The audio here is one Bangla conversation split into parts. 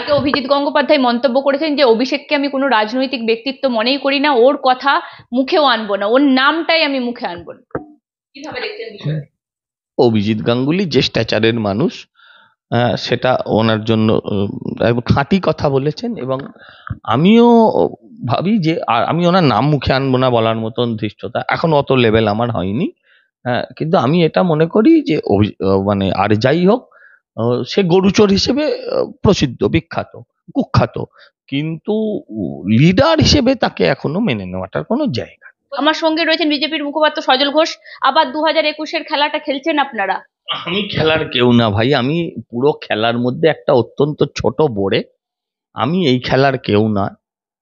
আগে অভিজিৎ গঙ্গোপাধ্যায় মন্তব্য করেছেন যে অভিষেককে আমি কোনো রাজনৈতিক ব্যক্তিত্ব মনেই করি না, ওর কথা মুখেও আনবো না, ওর নামটাই আমি মুখে আনবো না। কিভাবে দেখছেন বিষয়টা? অভিজিৎ গাঙ্গুলি যে স্ট্যাচারের মানুষ, সেটা ওনার জন্য খাঁটি কথা বলেছেন। এবং আমিও ভাবি যে আমি ওনার নাম মুখে আনবো না বলার মতন ধৃষ্টতা এখন অত লেভেল আমার হয়নি। কিন্তু আমি এটা মনে করি যে মানে আর যাই হোক, সে গরুচোর হিসেবে প্রসিদ্ধ, বিখ্যাত, কুখ্যাত, কিন্তু লিডার হিসেবে তাকে এখনো মেনে নেওয়াটার কোনো জায়গা। আমার সঙ্গে রয়েছেন বিজেপির মুখপাত্র সজল ঘোষ। আবার 2021-এর খেলাটা খেলছেন আপনারা? আমি খেলার কেউ না ভাই, আমি পুরো খেলার মধ্যে একটা অত্যন্ত ছোট বোড়ে। আমি এই খেলার কেউ না।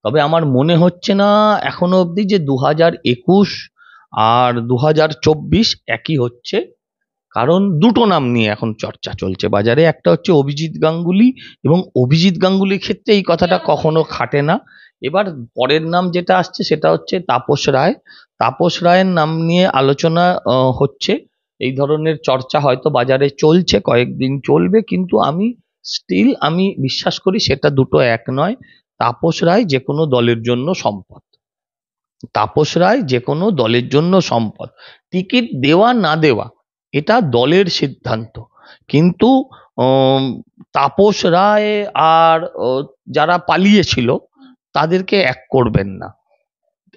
তবে আমার মনে হচ্ছে না এখনো অবধি যে 2021 আর 2024 একই হচ্ছে। কারণ দুটো নাম নিয়ে এখন চর্চা চলছে বাজারে, একটা হচ্ছে অভিজিৎ গাঙ্গুলি, এবং অভিজিৎ গাঙ্গুলির ক্ষেত্রে এই কথাটা কখনো খাটে না। এবার পরের নাম যেটা আসছে সেটা হচ্ছে তাপস রায়। তাপস রায়ের নাম নিয়ে আলোচনা হচ্ছে, এই ধরনের চর্চা হয়তো বাজারে চলছে, কয়েকদিন চলবে, কিন্তু আমি আমি বিশ্বাস করি সেটা দুটো এক নয়। তাপস রায় যে কোনো দলের জন্য সম্পদ, তাপস রায় যে কোনো দলের জন্য সম্পদ। টিকিট দেওয়া না দেওয়া এটা দলের সিদ্ধান্ত, কিন্তু তাপস রায় আর যারা পালিয়েছিল তাদেরকে এক করবেন না।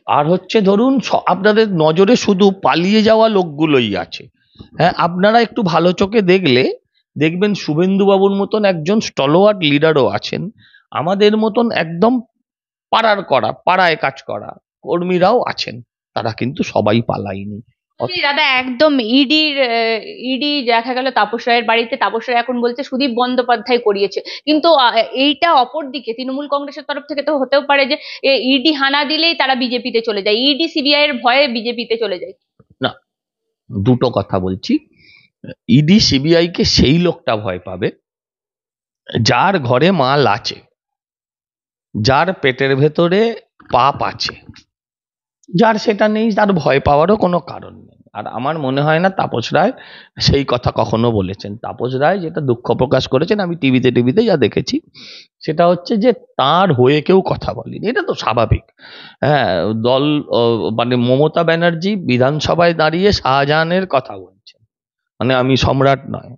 আর হচ্ছে ধরুন আপনাদের নজরে শুধু পালিয়ে যাওয়া লোকগুলোই আছে। হ্যাঁ, আপনারা একটু ভালো চোখে দেখলে দেখবেন শুভেন্দু বাবুর মতন একজন স্টলওয়ার্ড লিডারও আছেন, আমাদের মতন একদম পাড়ায় কাজ করা কর্মীরাও আছেন, তারা কিন্তু সবাই পালায়নি। দাদা, একদম ইডি দেখা গেল তাপস রায়ের বাড়িতে, তাপস রায় এখন বলছে সুদীপ বন্দ্যোপাধ্যায় করিয়েছে, কিন্তু এইটা অপর দিকে তৃণমূল কংগ্রেসের তরফ থেকে তো হতেও পারে যে ইডি হানা দিলেই তারা বিজেপিতে চলে যায়, ইডি সিবিআই এর ভয়ে বিজেপিতে চলে যায়। না, দুটো কথা বলছি। ইডি সিবিআই কে সেই লোকটা ভয় পাবে যার ঘরে মাল আছে, যার পেটের ভেতরে পাপ আছে। যার সেটা নেই তার ভয় পাওয়ারও কোনো কারণ নেই। আর আমার মনে হয় না তাপস রায় সেই কথা কখনো বলেছেন। তাপস রায় যেটা দুঃখ প্রকাশ করেছেন, আমি টিভিতে যা দেখেছি, সেটা হচ্ছে যে তার হয়ে কেউ কথা বলেনি। এটা তো স্বাভাবিক। হ্যাঁ, দল মানে মমতা ব্যানার্জি বিধানসভায় দাঁড়িয়ে শাহজাহানের কথা বলছেন, মানে আমি সম্রাট নয়,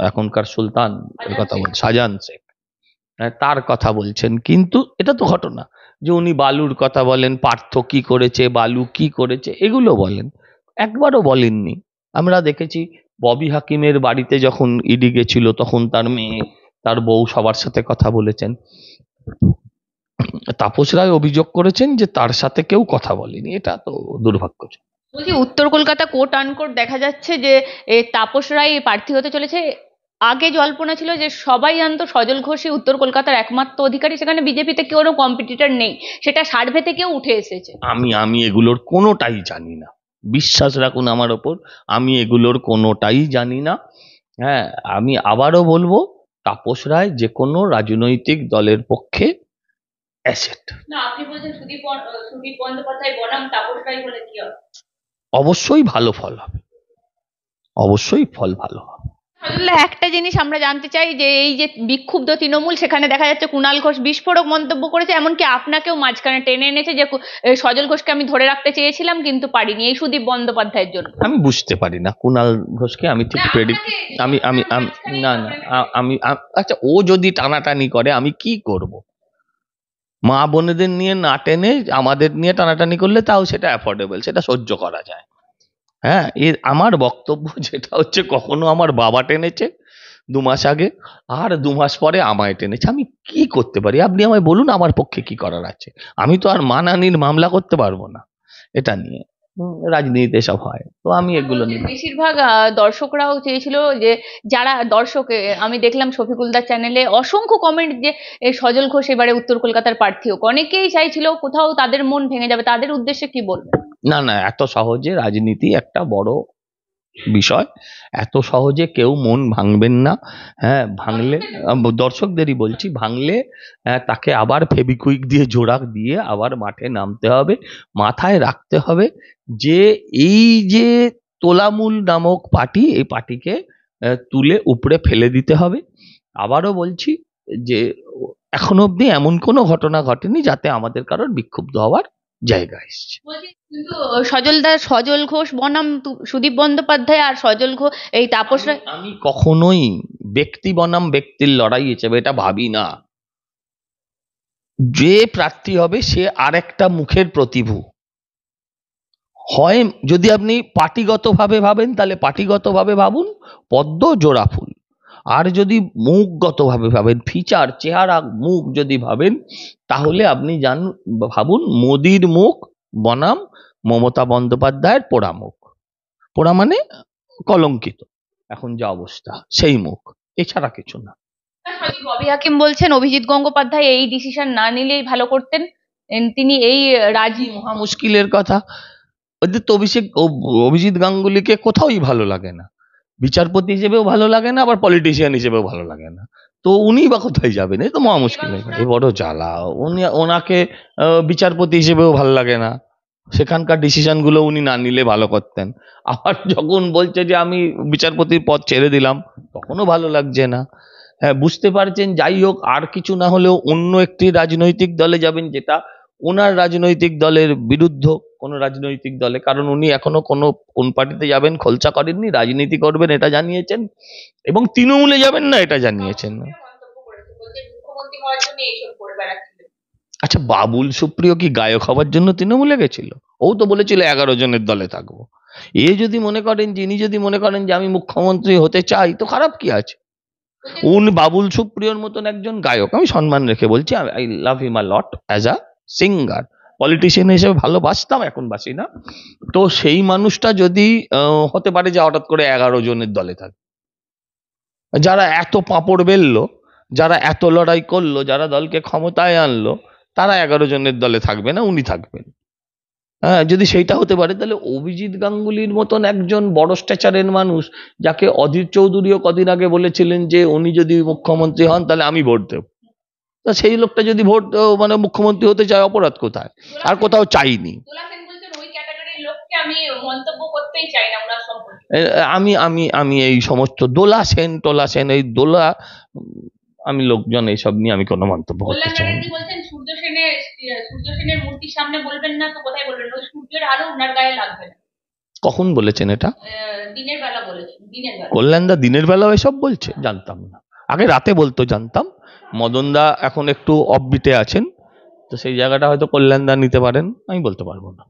এখনকার সুলতান এর কথা বলছেন, শাহজাহান শেখ, তার কথা বলছেন। কিন্তু এটা তো ঘটনা যে উনি বালুর কথা বলেন, পার্থ কি করেছে, বালু কি করেছে, এগুলো বলেন, একবারও বলেননি। আমরা দেখেছি ববি হাকিমের বাড়িতে যখন ইডি গেছিল তখন তার মেয়ে, তার বউ সবার সাথে কথা বলেছেন। তাপস রায় অভিযোগ করেছেন যে তার সাথে কেউ কথা বলেনি, এটা তো দুর্ভাগ্যজনক। বলছি, উত্তর কলকাতা কোট আনকোট দেখা যাচ্ছে যে তাপস রায় প্রার্থী হতে চলেছে। আগে জল্পনা ছিল যে সবাই জানতো সজল ঘোষই উত্তর কলকাতার একমাত্র অধিকারী, সেখানে বিজেপিতে কেউ কম্পিটিটর নেই, সেটা সার্ভে থেকেও উঠে এসেছে। আমি এগুলোর কোনোটাই জানি না, বিশ্বাস রাখুন আমার ওপর, আমি এগুলোর কোনোটাই জানি না। হ্যাঁ, আমি আবারও বলবো, তাপস রায় যে কোনো রাজনৈতিক দলের পক্ষে অ্যাসেট। না, আপনি বলছেন সুদীপ বন্দ্যোপাধ্যায় বনাম তাপস রায় বলে কি হবে? অবশ্যই ভালো ফল হবে, অবশ্যই ফল ভালো হবে। একটা জিনিস আমরা জানতে চাই যে এই যে বিক্ষুব্ধ তৃণমূল, সেখানে দেখা যাচ্ছে কুণাল ঘোষ বিস্ফোরক মন্তব্য করেছে, এমনকি আপনাকেও মাঝখানে টেনে এনেছে যে সজল ঘোষকে আমি ধরে রাখতে চেয়েছিলাম কিন্তু পারিনি এই সুদীপ বন্দ্যোপাধ্যায়ের জন্য। আমি বুঝতে পারি না কুণাল ঘোষকে, আমি ঠিক আমি আমি না না আমি আচ্ছা, ও যদি টানাটানি করে আমি কি করব? মা বোনেদের নিয়ে না টেনে আমাদের নিয়ে টানাটানি করলে তাও সেটা অ্যাফোর্ডেবল, সেটা সহ্য করা যায়। হ্যাঁ, আমার বক্তব্য যেটা হচ্ছে, কখনো আমার বাবা টেনেছে 2 মাস আগে, আর 2 মাস পরে আমায় টেনেছে, আমি কি করতে পারি? আপনি আমায় বলুন আমার পক্ষে কি করার আছে। আমি তো আর মানহানির মামলা করতে পারবো না এটা নিয়ে। রাজনীতিতে সব হয়, তো আমি এগুলো নিয়ে। বেশিরভাগ দর্শকরাও চেয়েছিল যে, যারা দর্শক, আমি দেখলাম শফিকুলদার চ্যানেলে অসংখ্য কমেন্ট যে সজল ঘোষ এবারে উত্তর কলকাতার প্রার্থী হোক, অনেকেই চাইছিল, কোথাও তাদের মন ভেঙে যাবে, তাদের উদ্দেশ্যে কি বলবেন? না না, এত সহজে, রাজনীতি একটা বড় বিষয়, এত সহজে কেউ মন ভাঙবেন না। হ্যাঁ, ভাঙলে, দর্শকদেরই বলছি, ভাঙলে তাকে আবার ফেবিকুইক দিয়ে জোড়া দিয়ে আবার মাঠে নামতে হবে। মাথায় রাখতে হবে যে এই যে তোলামূল নামক পার্টি, এই পার্টিকে তুলে উপড়ে ফেলে দিতে হবে। আবারও বলছি যে এখনো অবধি এমন কোনো ঘটনা ঘটেনি যাতে আমাদের কারোর বিক্ষুব্ধ হওয়ার জায়গা এসছে। বলছি, কিন্তু সজল ঘোষ বনাম সুদীপ বন্দ্যোপাধ্যায় আর সজল ঘোষ এই তাপস রায়। আমি কখনোই ব্যক্তি বনাম ব্যক্তির লড়াই হিসেবে এটা ভাবি না। যে প্রার্থী হবে সে আরেকটা মুখের প্রতিভূ। হয় যদি আপনি পার্টিগতভাবে ভাবেন তাহলে পার্টিগতভাবে ভাবুন পদ্ম জোড়া ফুল, আর যদি মুখগতভাবে ভাবেন ফিচার চেহারা মুখ যদি ভাবেন তাহলে আপনি ভাবুন মোদির মুখ বনাম মমতা বন্দ্যোপাধ্যায়ের পোড়া মুখ। পোড়া মানে কলঙ্কিত, এখন যা অবস্থা সেই মুখ, এছাড়া কিছু না। ববি হাকিম বলছেন অভিজিৎ গঙ্গোপাধ্যায় এই ডিসিশন না নিলেই ভালো করতেন, তিনি এই রাজি। মহা মুশকিলের কথা। ওদের তো অভিজিৎ গাঙ্গুলিকে কোথাওই ভালো লাগে না, বিচারপতি হিসেবেও ভালো লাগে না, আবার পলিটিশিয়ান হিসেবেও ভালো লাগে না, তো উনি বা কোথায় যাবেন? এই তো মহা মুশকিল। এই বড় জ্বালা, ওনাকে বিচারপতি হিসেবেও ভালো লাগে না, সেখানকার ডিসিশন গুলো উনি না নিলে ভালো করতেন। আবার যখন বলছে যে আমি বিচারপতির পদ ছেড়ে দিলাম তখনও ভালো লাগছে না। হ্যাঁ, বুঝতে পারছেন। যাই হোক, আর কিছু না হলেও অন্য একটি রাজনৈতিক দলে যাবেন যেটা ওনার রাজনৈতিক দলের বিরুদ্ধ কোনো রাজনৈতিক দলে, কারণ উনি এখনো কোন পার্টিতে যাবেন খোলসা করেননি, রাজনীতি করবেন এটা জানিয়েছেন, এবং তৃণমূলে যাবেন না এটা জানিয়েছেন। আচ্ছা, বাবুল সুপ্রিয় কি গায়ক হওয়ার জন্য তৃণমূলে গেছিল? ও তো বলেছিল 11 জনের দলে থাকবো। যদি মনে করেন ইনি যদি মনে করেন যে আমি মুখ্যমন্ত্রী হতে চাই, তো খারাপ কি আছে? বাবুল সুপ্রিয়র মতন একজন গায়ক, আমি সম্মান রেখে বলছি, I love him a lot as a singer. Politician হিসেবে ভালোবাসতাম, এখন বাসি না। তো সেই মানুষটা যদি হতে পারে যে হঠাৎ করে 11 জনের দলে থাকে, যারা এত পাঁপড় বেললো, যারা এত লড়াই করলো, যারা দলকে ক্ষমতায় আনলো, তারা 11 জনের দলে থাকবে না, উনি থাকবেন। হ্যাঁ, যদি সেইটা হতে পারে তাহলে অভিজিৎ গাঙ্গুলির মতন একজন বড় স্ট্যাচারের মানুষ, যাকে অধীর চৌধুরীও কদিন আগে বলেছিলেন যে উনি যদি মুখ্যমন্ত্রী হন তাহলে আমি ভোট দেব, তা সেই লোকটা যদি মানে মুখ্যমন্ত্রী হতে চায়, অপরাধ কোথায়? আর কোথাও চাইনি। আমি আমি আমি এই সমস্ত দোলা সেন টোলা সেন, এই দোলা আমি লোকজন এইসব নিয়ে আমি কোনো মন্তব্য করতে চাই না। সূর্য সেনের মূর্তির সামনে বলবেন না তো কোথায় বলবেন? ওই সূর্যের আলো উনার গায়ে লাগবে না। কখন বলেছেন এটা? দিনের বেলা বলেছেন। কল্যাণদা দিনের বেলা এসব বলছে? জানতাম না। আগে রাতে বলতো জানতাম। মদনদা এখন একটু অফবিটে আছেন, তো সেই জায়গাটা হয়তো কল্যাণদা নিতে পারেন, আমি বলতে পারবো না।